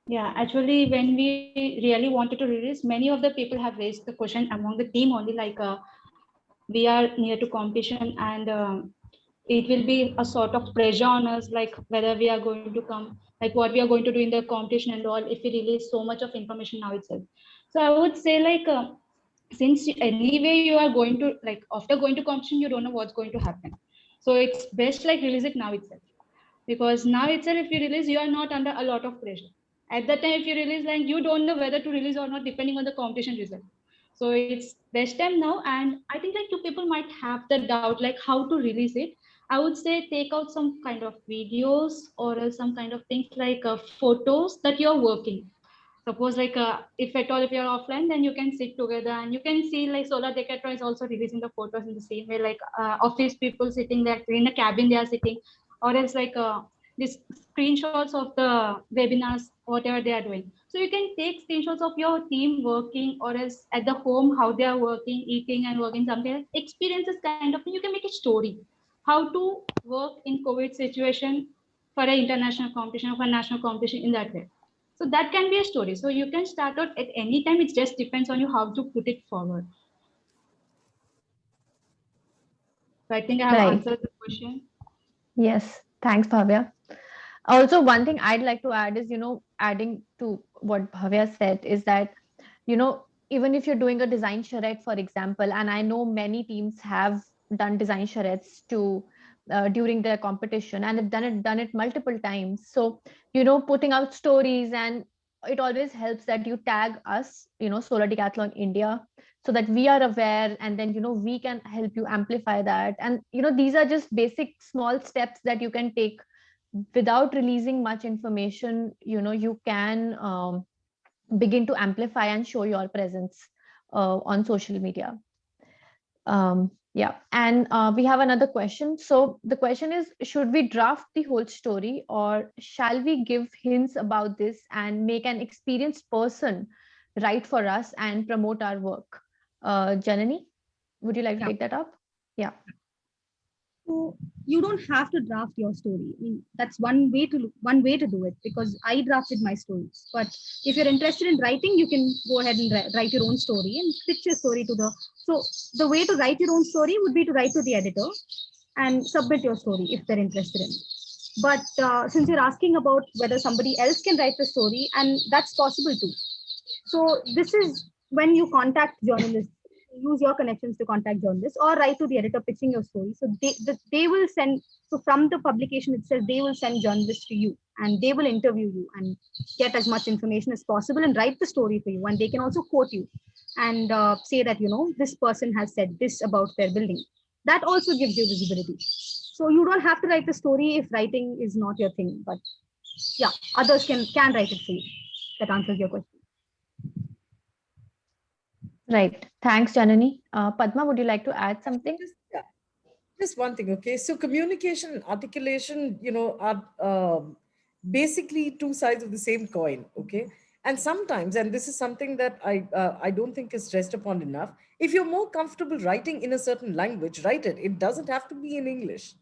Yeah, actually, when we really wanted to release, many of the people have raised the question among the team only, like we are near to competition, and it will be a sort of pressure on us, like whether we are going to come, like what we are going to do in the competition and all, if we release so much of information now itself. So I would say, like, since anyway you are going to, like, after going to competition, you don't know what's going to happen. So it's best like release it now itself, because now itself if you release, you are not under a lot of pressure. At that time if you release, like, you don't know whether to release or not depending on the competition result. So it's best time now, and I think like you people might have the doubt like how to release it. I would say take out some kind of videos or else some kind of things like photos that you're working. Suppose like if at all if you're offline, then you can sit together and you can see like Solar Decathlon is also releasing the photos in the same way, like office people sitting there in a cabin they are sitting, or else like these screenshots of the webinars whatever they are doing. So you can take screenshots of your team working, or else at the home how they are working, eating and working, something experiences kind of thing. You can make a story how to work in COVID situation for an international competition or for a national competition in that way. So that can be a story. So you can start out at any time. It just depends on you how to put it forward. So I think I have Right. answered the question. Yes. Thanks, Bhavya. Also, one thing I'd like to add is, adding to what Bhavya said is that, even if you're doing a design charrette, for example, and I know many teams have done design charrettes to during their competition and have done it multiple times. So, putting out stories, and it always helps that you tag us, Solar Decathlon India, so that we are aware, and then we can help you amplify that. And these are just basic small steps that you can take without releasing much information. You can begin to amplify and show your presence on social media. Yeah, and we have another question. So the question is, should we draft the whole story, or shall we give hints about this and make an experienced person write for us and promote our work? Janani, would you like to Yeah. take that up? Yeah. So you don't have to draft your story. I mean, that's one way to do it, because I drafted my stories. But if you're interested in writing, you can go ahead and write your own story and pitch your story to the. So the way to write your own story would be to write to the editor and submit your story if they're interested in it. But since you're asking about whether somebody else can write the story, and that's possible too. So this is when you contact journalists, use your connections to contact journalists, or write to the editor pitching your story. So they will send, so from the publication itself, they will send journalists to you, and they will interview you and get as much information as possible and write the story for you. And they can also quote you and say that, this person has said this about their building. That also gives you visibility. So you don't have to write the story if writing is not your thing. But yeah, others can write it for you. That answers your question. Right. Thanks, Janani. Padma, would you like to add something? Yeah, just one thing. Okay, so communication and articulation, are basically two sides of the same coin. Okay, and sometimes, and this is something that I don't think is stressed upon enough. If you're more comfortable writing in a certain language, write it. It doesn't have to be in English.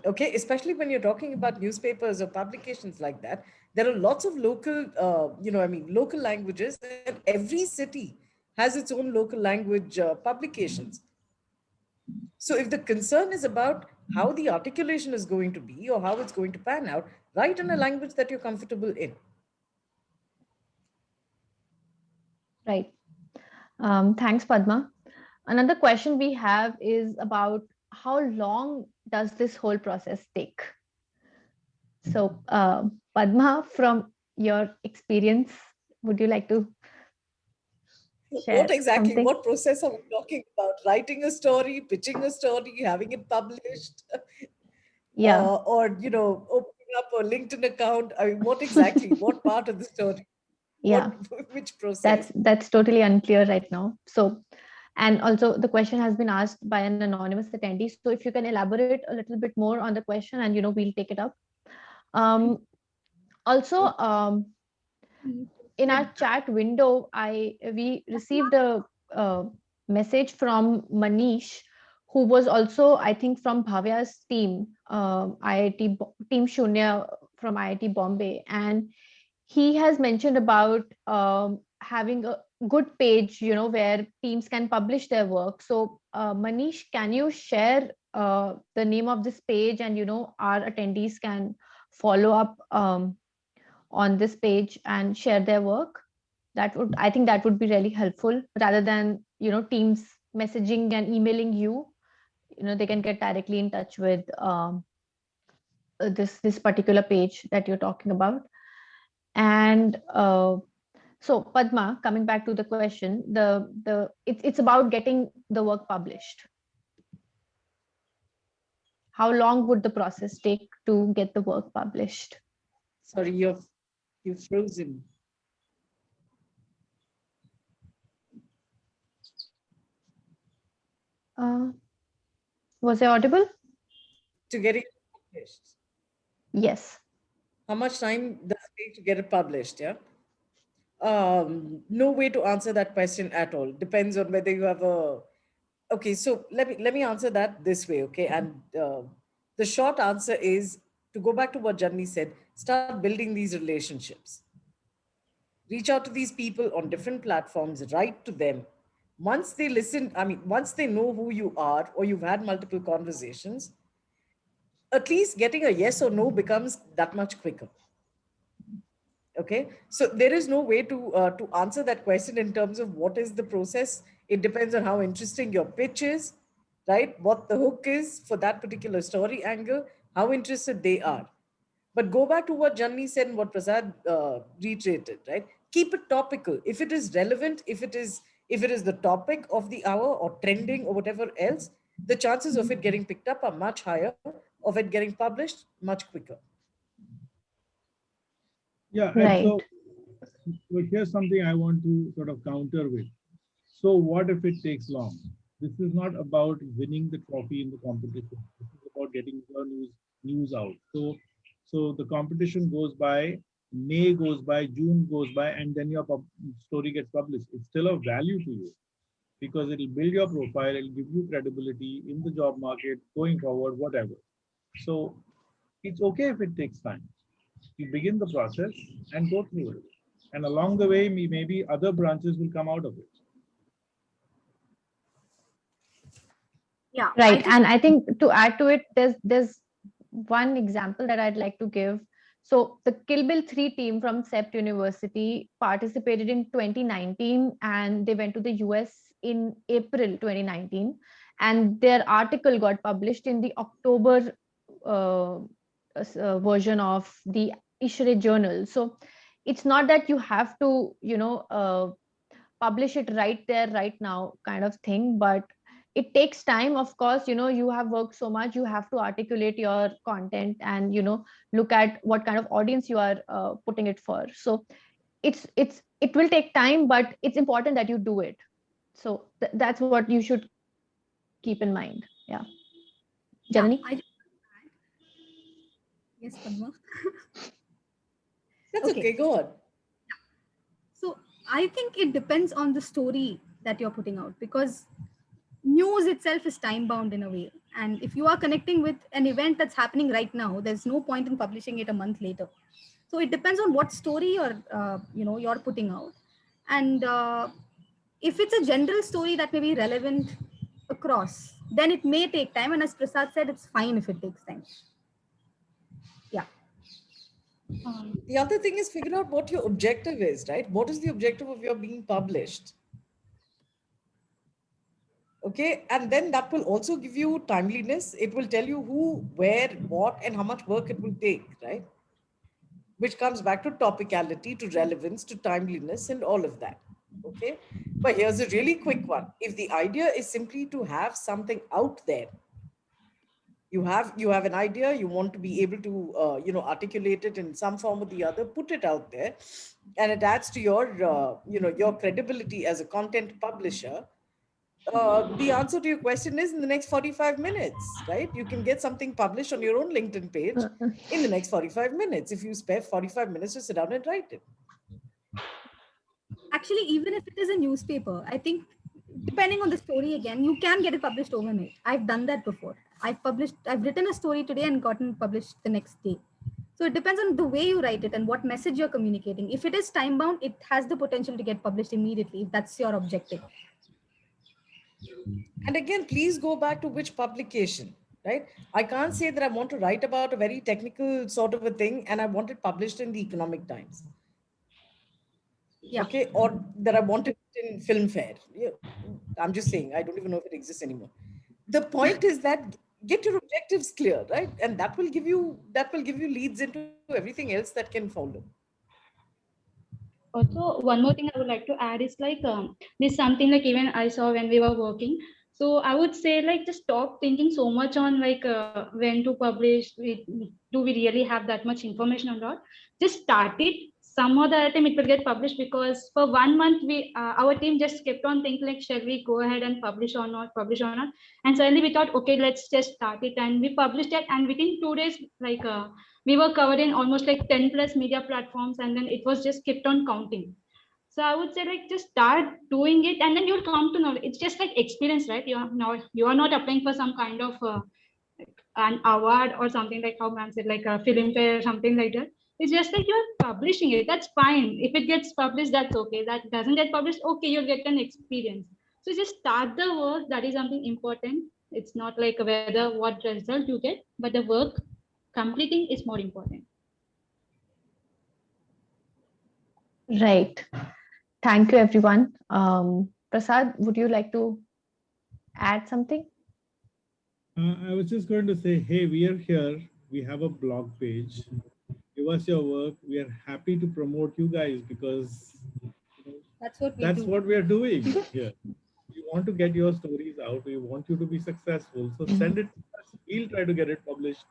Okay, especially when you're talking about newspapers or publications like that, there are lots of local local languages, and every city has its own local language publications. So if the concern is about how the articulation is going to be or how it's going to pan out, write in a language that you're comfortable in. Right. Thanks, Padma. Another question we have is about how long does this whole process take? So, Padma, from your experience, would you like to? share What exactly, something. what process are we talking about? Writing a story, pitching a story, having it published, Yeah. or, you know, opening up a LinkedIn account? I mean, what exactly, what part of the story, Yeah. which process? That's totally unclear right now. So, and also the question has been asked by an anonymous attendee. So if you can elaborate a little bit more on the question, and we'll take it up. Also, in our chat window, we received a message from Manish, who was also, I think, from Bhavya's team, Team Shunya from IIT Bombay, and he has mentioned about having a good page, where teams can publish their work. So, Manish, can you share the name of this page, and our attendees can follow up on this page and share their work? I think that would be really helpful, rather than teams messaging and emailing you. They can get directly in touch with this particular page that you're talking about. And so, Padma, coming back to the question, it's about getting the work published. How long would the process take to get the work published? Sorry, you're frozen. Was I audible? To get it published. Yes. How much time does it take to get it published? Yeah. No way to answer that question at all. Depends on whether you have a. Okay, so let me answer that this way. Okay, and the short answer is to go back to what Janni said. Start building these relationships. Reach out to these people on different platforms. Write to them. Once they listen, I mean, once they know who you are, or you've had multiple conversations, at least getting a yes or no becomes that much quicker. Okay, so there is no way to answer that question in terms of what is the process. It depends on how interesting your pitch is, right? What the hook is for that particular story angle, how interested they are. But go back to what Janni said and what Prasad reiterated, right? Keep it topical. If it is relevant, if it is the topic of the hour or trending or whatever else, the chances of it getting picked up are much higher, of it getting published much quicker. Yeah, and Right. so here's something I want to sort of counter with. So what if it takes long? This is not about winning the trophy in the competition. This is about getting your news out. So the competition goes by, May goes by, June goes by, and then your story gets published. It's still of value to you because it'll build your profile, it'll give you credibility in the job market going forward, whatever. So it's okay if it takes time. You begin the process and go through it. And along the way, maybe other branches will come out of it. Yeah. Right. And I think to add to it, there's one example that I'd like to give. So the Kill Bill 3 team from CEPT University participated in 2019, and they went to the US in April 2019, and their article got published in the October version of the ISHRE journal. So it's not that you have to publish it right there right now kind of thing, but it takes time. Of course, you have worked so much, you have to articulate your content, and look at what kind of audience you are putting it for. So it will take time, but it's important that you do it. So that's what you should keep in mind. Yeah. Janani? Yes, Padma. That's okay, go on. So I think it depends on the story that you're putting out, because news itself is time bound in a way. And if you are connecting with an event that's happening right now, there's no point in publishing it a month later. So it depends on what story you're putting out. And if it's a general story that may be relevant across, then it may take time. And as Prasad said, it's fine if it takes time. Yeah. The other thing is figure out what your objective is, right? What is the objective of your being published? Okay, and then that will also give you timeliness. It will tell you who, where, what, and how much work it will take, right? Which comes back to topicality, to relevance, to timeliness, and all of that. Okay, But here's a really quick one. If the idea is simply to have something out there, you have an idea, you want to be able to articulate it in some form or the other, put it out there, and it adds to your your credibility as a content publisher. The answer to your question is in the next 45 minutes, right? You can get something published on your own LinkedIn page in the next 45 minutes if you spare 45 minutes to sit down and write it. Actually, even if it is a newspaper, I think depending on the story again, you can get it published overnight. I've done that before. I've written a story today and gotten published the next day. So it depends on the way you write it and what message you're communicating. If it is time bound, it has the potential to get published immediately if that's your objective. And again, please go back to which publication, right? I can't say that I want to write about a very technical sort of a thing and I want it published in the Economic Times. Yeah. Okay, or that I want it in Filmfare. Yeah. I'm just saying, I don't even know if it exists anymore. The point is that get your objectives clear, right? And that will give you leads into everything else that can follow. Also, one more thing I would like to add is like this something like even I saw when we were working. So I would say like just stop thinking so much on like when to publish. Do we really have that much information or not? Just start it. Some or the other time it will get published, because for 1 month we our team just kept on thinking like, shall we go ahead and publish or not, and suddenly we thought, okay, let's just start it, and we published it, and within 2 days like we were covered in almost like 10 plus media platforms, and then it was just kept on counting. So I would say like just start doing it, and then you'll come to know. It's just like experience, right? You are not applying for some kind of an award or something like how man said, like a film fair or something like that. It's just like you're publishing it. That's fine. If it gets published, that's okay. That doesn't get published, okay, you'll get an experience. So just start the work. That is something important. It's not like whether what result you get, but the work completing is more important. Right. Thank you, everyone. Prasad, would you like to add something? I was just going to say, hey, we are here. We have a blog page. Give us your work. We are happy to promote you guys because That's what we are doing here. We want to get your stories out. We want you to be successful. So send it to us. We'll try to get it published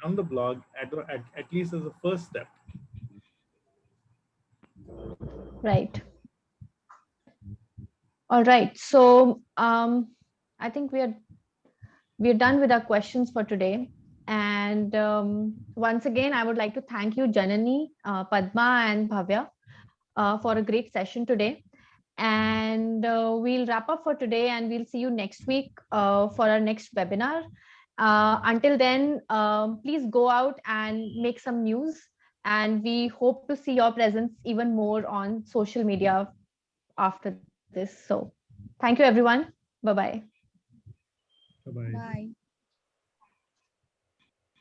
on the blog at least as a first step. Right. All right. So I think we're done with our questions for today. And once again, I would like to thank you, Janani, Padma, and Bhavya for a great session today. And we'll wrap up for today, and we'll see you next week for our next webinar. Until then, please go out and make some news. And we hope to see your presence even more on social media after this. So thank you, everyone. Bye-bye. Bye-bye. Bye.